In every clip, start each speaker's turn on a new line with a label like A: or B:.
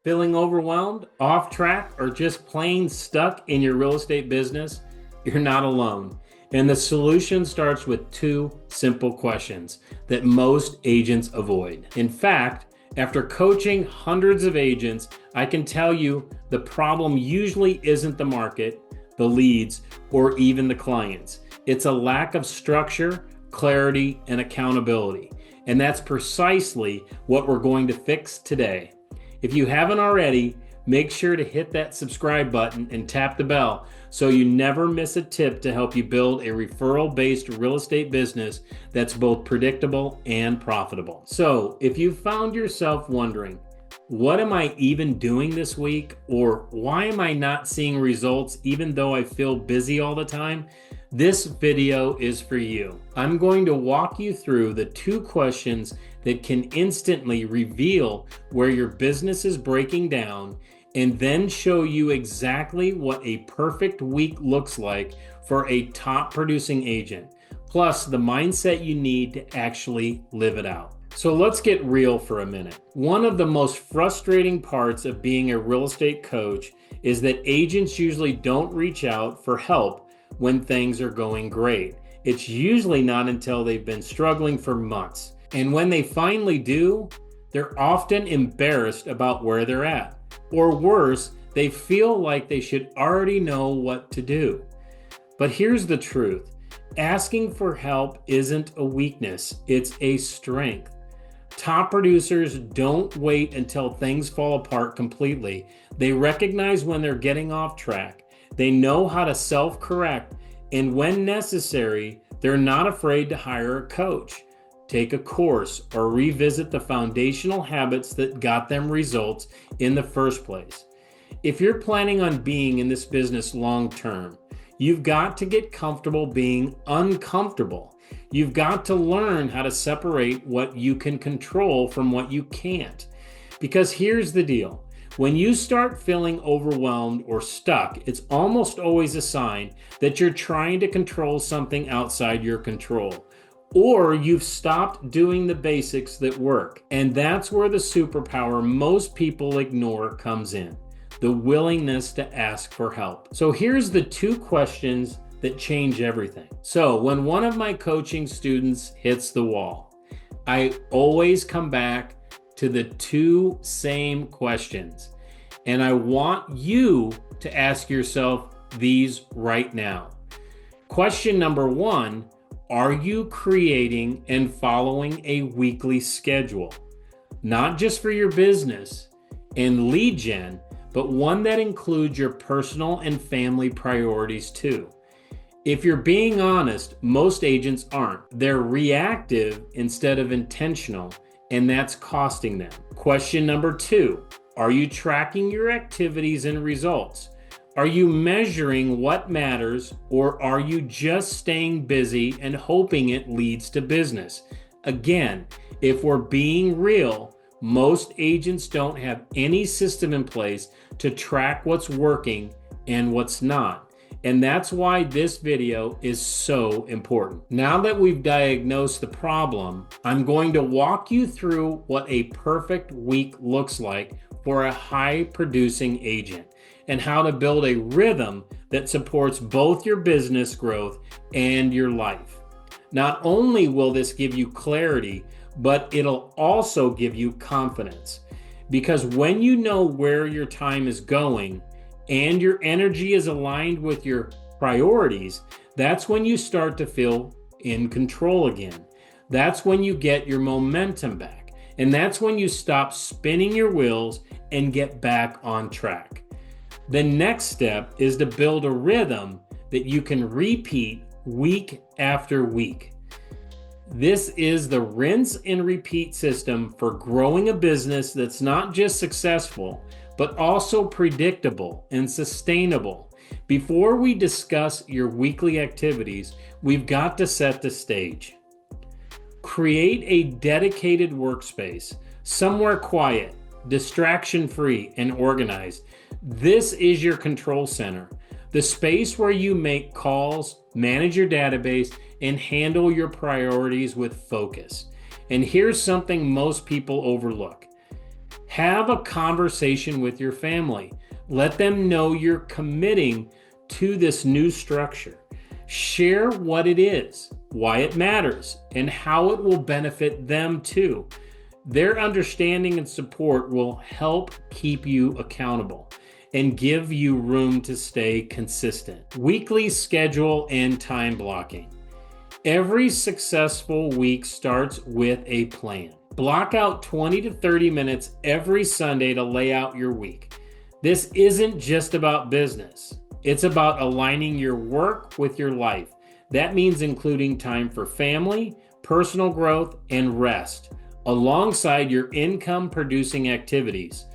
A: Feeling overwhelmed, off track, or just plain stuck in your real estate business? You're not alone. And the solution starts with two simple questions that most agents avoid. In fact, after coaching hundreds of agents, I can tell you the problem usually isn't the market, the leads, or even the clients. It's a lack of structure, clarity, and accountability. And that's precisely what we're going to fix today. If you haven't already, make sure to hit that subscribe button and tap the bell so you never miss a tip to help you build a referral-based real estate business that's both predictable and profitable. So if you found yourself wondering, what am I even doing this week? Or why am I not seeing results even though I feel busy all the time? This video is for you. I'm going to walk you through the two questions that can instantly reveal where your business is breaking down and then show you exactly what a perfect week looks like for a top producing agent, plus the mindset you need to actually live it out. So let's get real for a minute. One of the most frustrating parts of being a real estate coach is that agents usually don't reach out for help when things are going great. It's usually not until they've been struggling for months. And when they finally do, they're often embarrassed about where they're at. Or worse, they feel like they should already know what to do. But here's the truth. Asking for help isn't a weakness, it's a strength. Top producers don't wait until things fall apart completely. They recognize when they're getting off track. They know how to self-correct, and when necessary, they're not afraid to hire a coach, take a course, or revisit the foundational habits that got them results in the first place. If you're planning on being in this business long term, you've got to get comfortable being uncomfortable. You've got to learn how to separate what you can control from what you can't. Because here's the deal. When you start feeling overwhelmed or stuck, it's almost always a sign that you're trying to control something outside your control. Or you've stopped doing the basics that work. And that's where the superpower most people ignore comes in. The willingness to ask for help. So here's the two questions that change everything. So when one of my coaching students hits the wall, I always come back to the two same questions. And I want you to ask yourself these right now. Question number one, are you creating and following a weekly schedule? Not just for your business and lead gen, but one that includes your personal and family priorities too. If you're being honest, most agents aren't. They're reactive instead of intentional, and that's costing them. Question number two, are you tracking your activities and results? Are you measuring what matters, or are you just staying busy and hoping it leads to business? Again, if we're being real, most agents don't have any system in place to track what's working and what's not. And that's why this video is so important. Now that we've diagnosed the problem, I'm going to walk you through what a perfect week looks like for a high producing agent and how to build a rhythm that supports both your business growth and your life. Not only will this give you clarity, but it'll also give you confidence. Because when you know where your time is going and your energy is aligned with your priorities, that's when you start to feel in control again. That's when you get your momentum back. And that's when you stop spinning your wheels and get back on track. The next step is to build a rhythm that you can repeat week after week. This is the rinse and repeat system for growing a business that's not just successful, but also predictable and sustainable. Before we discuss your weekly activities, we've got to set the stage. Create a dedicated workspace, somewhere quiet, distraction-free, and organized. This is your control center, the space where you make calls, manage your database, and handle your priorities with focus. And here's something most people overlook. Have a conversation with your family. Let them know you're committing to this new structure. Share what it is, why it matters, and how it will benefit them too. Their understanding and support will help keep you accountable and give you room to stay consistent. Weekly schedule and time blocking. Every successful week starts with a plan. Block out 20 to 30 minutes every Sunday to lay out your week. This isn't just about business. It's about aligning your work with your life. That means including time for family, personal growth, and rest, alongside your income-producing activities.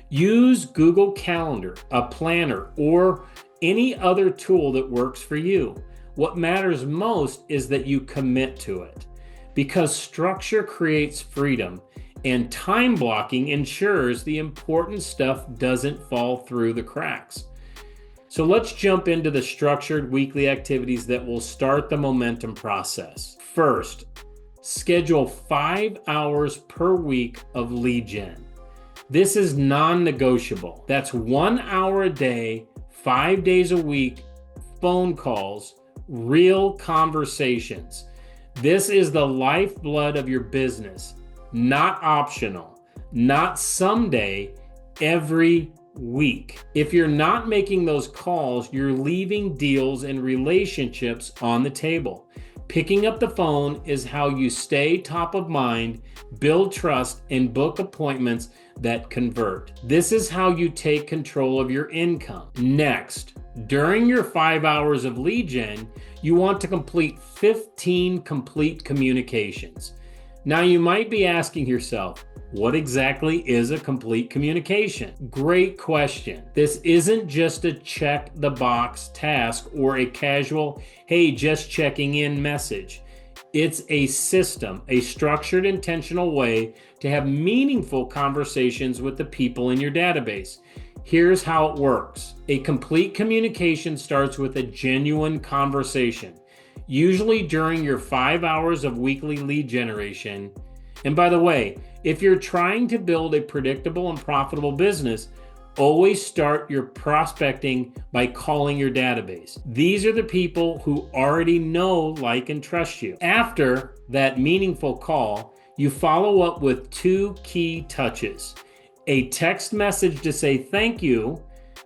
A: Use Google Calendar, a planner, or any other tool that works for you. What matters most is that you commit to it, because structure creates freedom, and time blocking ensures the important stuff doesn't fall through the cracks. So let's jump into the structured weekly activities that will start the momentum process. First, schedule 5 hours per week of lead gen. This is non-negotiable. That's 1 hour a day, 5 days a week, phone calls, real conversations. This is the lifeblood of your business, not optional, not someday, every week. If you're not making those calls, you're leaving deals and relationships on the table. Picking up the phone is how you stay top of mind, build trust, and book appointments that convert. This is how you take control of your income. Next, during your 5 hours of lead gen, you want to complete 15 complete communications. Now you might be asking yourself, what exactly is a complete communication? Great question. This isn't just a check the box task or a casual, hey, just checking in message. It's a system, a structured, intentional way to have meaningful conversations with the people in your database. Here's how it works. A complete communication starts with a genuine conversation, usually during your 5 hours of weekly lead generation. And by the way, if you're trying to build a predictable and profitable business, always start your prospecting by calling your database. These are the people who already know, like, and trust you. After that meaningful call, you follow up with 2 key touches. A text message to say thank you,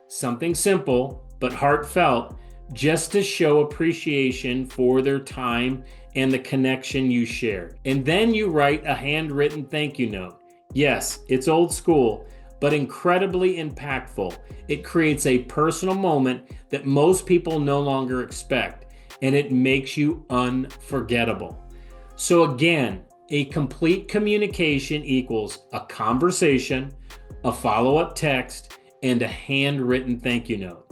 A: something simple but heartfelt, just to show appreciation for their time and the connection you shared. And then you write a handwritten thank you note. Yes, it's old school, but incredibly impactful. It creates a personal moment that most people no longer expect, and it makes you unforgettable. So again, a complete communication equals a conversation, a follow-up text, and a handwritten thank you note.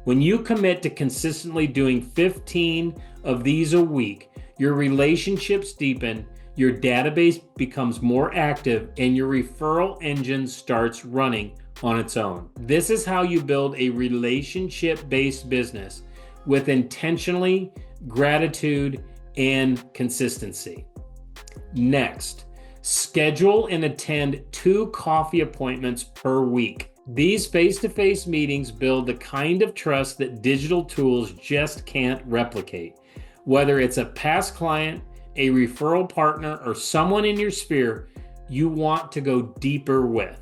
A: When you commit to consistently doing 15 of these a week, your relationships deepen, your database becomes more active, and your referral engine starts running on its own. This is how you build a relationship-based business with intentionally, gratitude, and consistency. Next, schedule and attend 2 coffee appointments per week. These face-to-face meetings build the kind of trust that digital tools just can't replicate. Whether it's a past client, a referral partner, or someone in your sphere you want to go deeper with.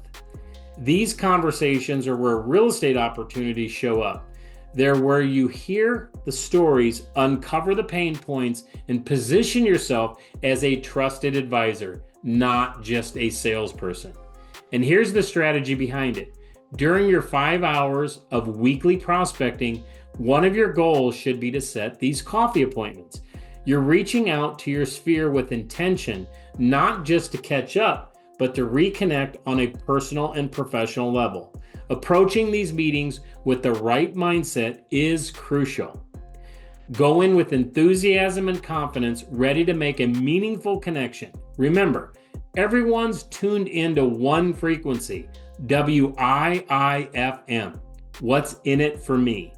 A: These conversations are where real estate opportunities show up. They're where you hear the stories, uncover the pain points, and position yourself as a trusted advisor, not just a salesperson. And here's the strategy behind it. During your 5 hours of weekly prospecting, one of your goals should be to set these coffee appointments. You're reaching out to your sphere with intention, not just to catch up, but to reconnect on a personal and professional level. Approaching these meetings with the right mindset is crucial. Go in with enthusiasm and confidence, ready to make a meaningful connection. Remember, everyone's tuned into one frequency, WIIFM. What's in it for me?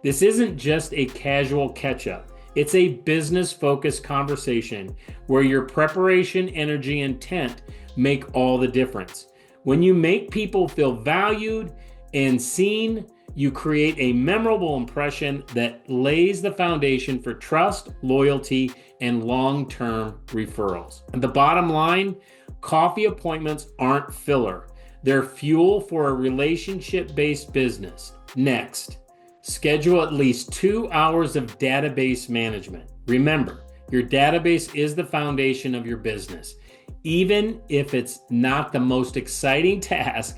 A: This isn't just a casual catch-up. It's a business-focused conversation where your preparation, energy, and intent make all the difference. When you make people feel valued and seen, you create a memorable impression that lays the foundation for trust, loyalty, and long-term referrals. And the bottom line, coffee appointments aren't filler. They're fuel for a relationship-based business. Next, schedule at least 2 hours of database management. Remember, your database is the foundation of your business. Even if it's not the most exciting task,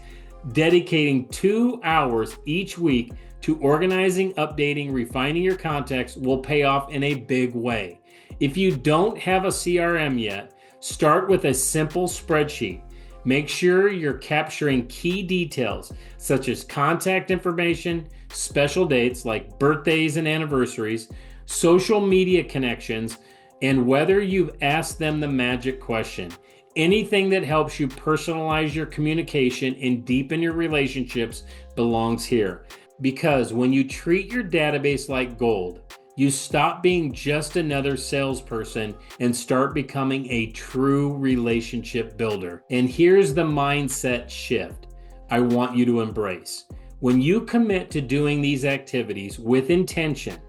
A: dedicating 2 hours each week to organizing, updating, refining your contacts will pay off in a big way. If you don't have a CRM yet, start with a simple spreadsheet. Make sure you're capturing key details such as contact information, special dates like birthdays and anniversaries, social media connections, and whether you've asked them the magic question. Anything that helps you personalize your communication and deepen your relationships belongs here. Because when you treat your database like gold, you stop being just another salesperson and start becoming a true relationship builder. And here's the mindset shift I want you to embrace. When you commit to doing these activities with intention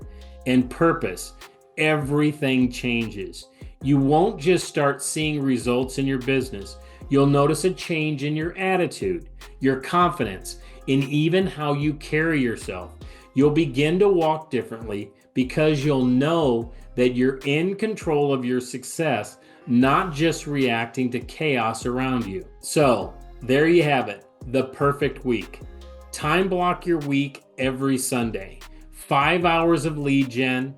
A: and purpose, everything changes. You won't just start seeing results in your business. You'll notice a change in your attitude, your confidence, and even how you carry yourself. You'll begin to walk differently because you'll know that you're in control of your success, not just reacting to chaos around you. So, there you have it, the perfect week. Time block your week every Sunday. 5 hours of lead gen,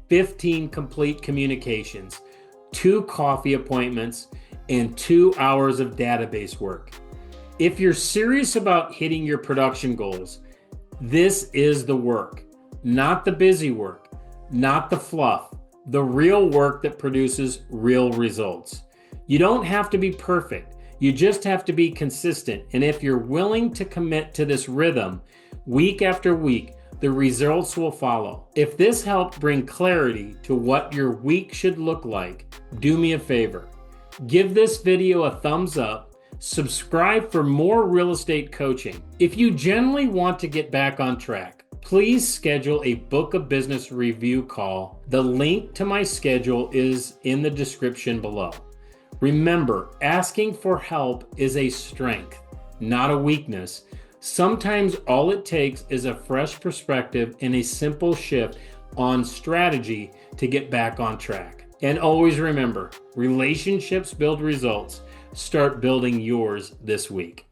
A: 15 complete communications, 2 coffee appointments, and 2 hours of database work. If you're serious about hitting your production goals, this is the work, not the busy work, not the fluff, the real work that produces real results. You don't have to be perfect. You just have to be consistent. And if you're willing to commit to this rhythm week after week, the results will follow. If this helped bring clarity to what your week should look like, do me a favor. Give this video a thumbs up, subscribe for more real estate coaching. If you genuinely want to get back on track, please schedule a book of business review call. The link to my schedule is in the description below. Remember, asking for help is a strength, not a weakness. Sometimes all it takes is a fresh perspective and a simple shift on strategy to get back on track. And always remember, relationships build results. Start building yours this week.